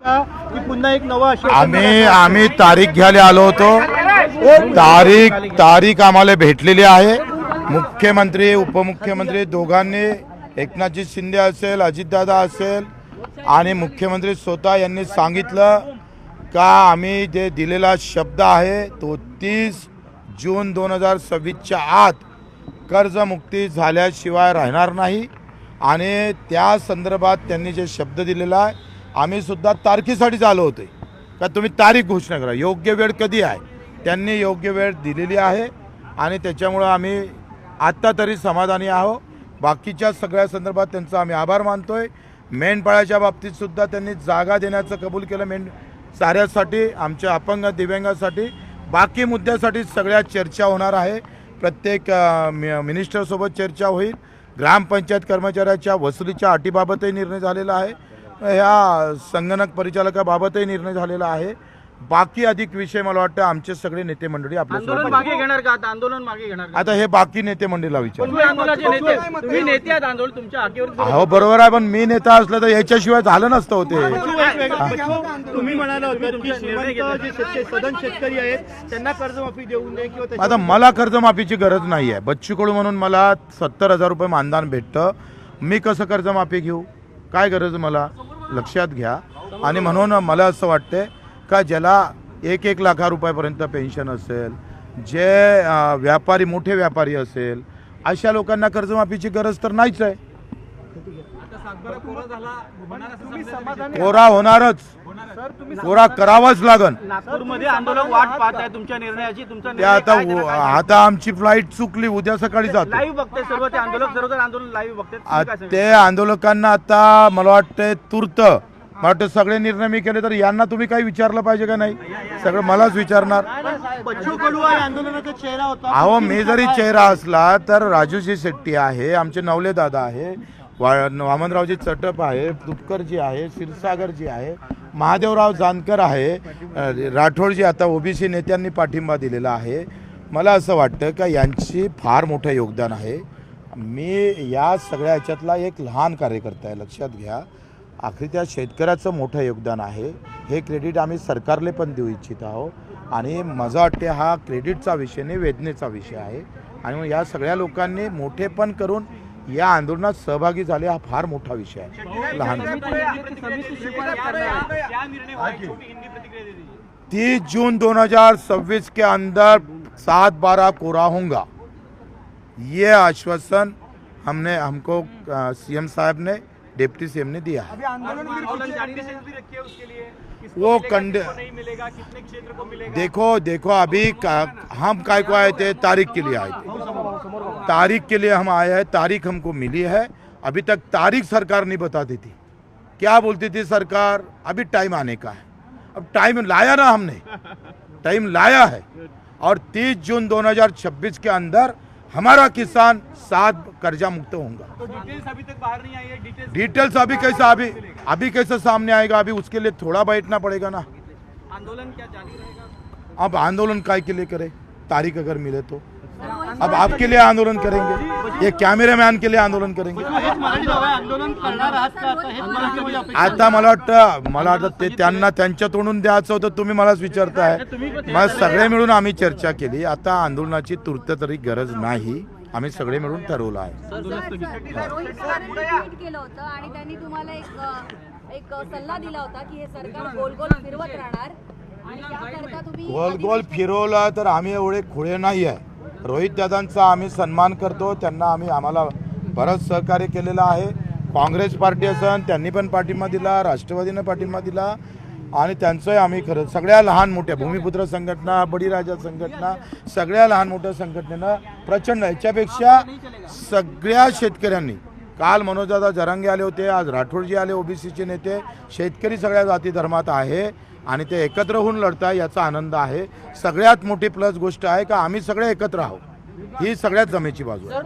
पुन्हा एक नवा आम्ही तारीख घ्यायला आलो होतो। तारीख आम्हाला भेटलेली आहे। मुख्यमंत्री उपमुख्यमंत्री दोघांनी एकनाथजी शिंदे असेल अजितदादा असेल आणि मुख्यमंत्री स्वतः यांनी सांगितलं का आम्ही जे दिलेला शब्द आहे तो 30 जून 2026च्या आत कर्जमुक्ती झाल्याशिवाय राहणार नाही आणि त्या संदर्भात त्यांनी जे शब्द दिलेला आहे आम्ही सुद्धा तारखेसाठीच आलो होते का तुम्ही तारीख घोषणा करा, योग्य वेळ कधी आहे त्यांनी योग्य वेळ दिलेली आहे आणि त्याच्यामुळे आम्ही आत्ता तरी समाधानी आहोत। बाकीच्या सगळ्या संदर्भात त्यांचा आम्ही आभार मानतोय। मेंढपाळाच्या बाबतीत सुद्धा त्यांनी जागा देण्याचं कबूल केलं, साऱ्यासाठी आमच्या अपंग दिव्यांगासाठी बाकी मुद्द्यासाठी सगळ्या चर्चा होणार आहे। प्रत्येक मिनिस्टरसोबत चर्चा होईल। ग्रामपंचायत कर्मचाऱ्याच्या वसुलीच्या अटीबाबतही निर्णय झालेला आहे, ह्या संगणक परिचालकाबाबतही निर्णय झालेला आहे। बाकी अधिक विषय मला वाटतं आमचे सगळे नेते मंडळी आंदोलन मागे घेणार का? आंदोलन मागे घेणार का? आता हे बाकी नेते मंडळीला विचार। तुम्ही नेते आहात, आंदोलन तुमच्या हाकेवर। हो बरोबर आहे, पण मी नेता असलं तर याच्याशिवाय झालं नसतं होते। तुम्ही म्हणाला सदन शेतकरी आहेत त्यांना कर्जमाफी देऊ नये किंवा आता मला कर्जमाफीची गरज नाही आहे। बच्चू कडू म्हणून मला 70,000 रुपये मानधन भेटतं, मी कसं कर्जमाफी घेऊ? काय गरज मला? लक्षात घ्या। आणि म्हणून मला असं वाटतं का ज्याला 1-1 लाख रुपयापर्यंत पेन्शन असेल, जे व्यापारी मोठे व्यापारी असेल अशा लोकांना कर्जमाफीची गरज तर नाहीच आहे। कोरा होणारच, कोरा करावाच लागन। नागपूरमध्ये आंदोलन वाट पाहत आहे तुमच्या निर्णयाची, तुमचा ते आता आमची फ्लाईट चुकली, उद्या सकाळी जातो। लाईव्ह बघते सर्व ते आंदोलन लाईव्ह बघते। ते आंदोलकांना आता मला वाटतं तूर्त मला वाटतं सगळे निर्णय मी केले तर यांना तुम्ही काही विचारलं पाहिजे का नाही? सगळं मलाच विचारणार। बच्चू कडू आंदोलनाचा चेहरा होता। अहो मी जरी चेहरा असला तर राजूजी शेट्टी आहे, आमचे नवले दादा आहे, वामनरावजी चटप आहे, तुपकरजी आहे, क्षीरसागरजी आहे, महादेवराव जानकर आहे, राठोडजी आता ओबीसी नेत्यांनी पाठिंबा दिलेला आहे। मला असं वाटतं का यांची फार मोठं योगदान आहे। मी या सगळ्या ह्याच्यातला एक लहान कार्यकर्ता आहे, लक्षात घ्या। आखरी त्या शेतकऱ्याचं मोठं योगदान आहे, हे क्रेडिट आम्ही सरकारला पण देऊ इच्छित आहोत। आणि माझं वाटते हा क्रेडिटचा विषय नाही, वेदनेचा विषय आहे। आणि मग या सगळ्या लोकांनी मोठेपण करून या आंदोलनात सहभागी झाले, हा फार मोठा विषय आहे। लहान 30 जून 2026 के अंदर 7-12 कोरा होगा, ये आश्वासन हमको सीएम साहब ने डिप्टी सीएम ने दिया है। वो देखो अभी हम काय को आए थे, तारीख के लिए आए थे, तारीख के लिए हम आए हैं। तारीख हमको मिली है, अभी तक तारीख सरकार नहीं बताती थी। क्या बोलती थी सरकार? अभी टाइम आने का है। अब टाइम लाया ना, हमने टाइम लाया है और 30 जून 2026 के अंदर हमारा किसान 7 कर्जा मुक्त होगा। तो डिटेल्स अभी तक बाहर नहीं आई है। डिटेल्स अभी कैसे सामने आएगा? अभी उसके लिए थोड़ा बैठना पड़ेगा ना। आंदोलन क्या जारी रहेगा? अब आंदोलन काय के लिए करे? तारीख अगर मिले तो अब आपके लिए आंदोलन करेंगे, ये कॅमेरामॅन के लिए आंदोलन करेंगे। आता मला वाटतं ते त्यांना त्यांच्या तोंडून द्यायचं होतं, तुम्ही मलाच विचारताय। मग सगळे मिळून आम्ही चर्चा केली, आता आंदोलनाची तूर्त तरी गरज नाही, आम्ही सगळे मिळून ठरवलं आहे। केलं होतं आणि त्यांनी तुम्हाला एक सल्ला दिला होता की हे सरकार गोल गोल फिरवत राहणार आणि त्याकरता तुम्ही गोल गोल फिरवला तर आम्ही एवढे खुळे नाही आहे। रोहित दादांचा आम्ही सन्मान करतो, त्यांना आम्हाला बरंच सहकार्य केलेलं आहे। काँग्रेस पार्टी असेल त्यांनी पण पाठिंबा दिला, राष्ट्रवादीने पाठिंबा दिला आणि त्यांचंही आम्ही खरं सगळ्या लहान मोठ्या भूमिपुत्र संघटना, बळीराजा संघटना, सगळ्या लहान मोठ्या संघटनेनं प्रचंड याच्यापेक्षा सगळ्या शेतकऱ्यांनी, काल मनोजदादा जरांगे आले होते, आज राठोडजी आले, ओबीसीचे नेते, शेतकरी सगळ्या जाती धर्मात आहे आणि ते एकत्र होऊन लढताय, याचा आनंद आहे। सगळ्यात मोठी प्लस गोष्ट आहे का आम्ही सगळे एकत्र आहोत, ही सगळ्यात जमेची बाजू आहे।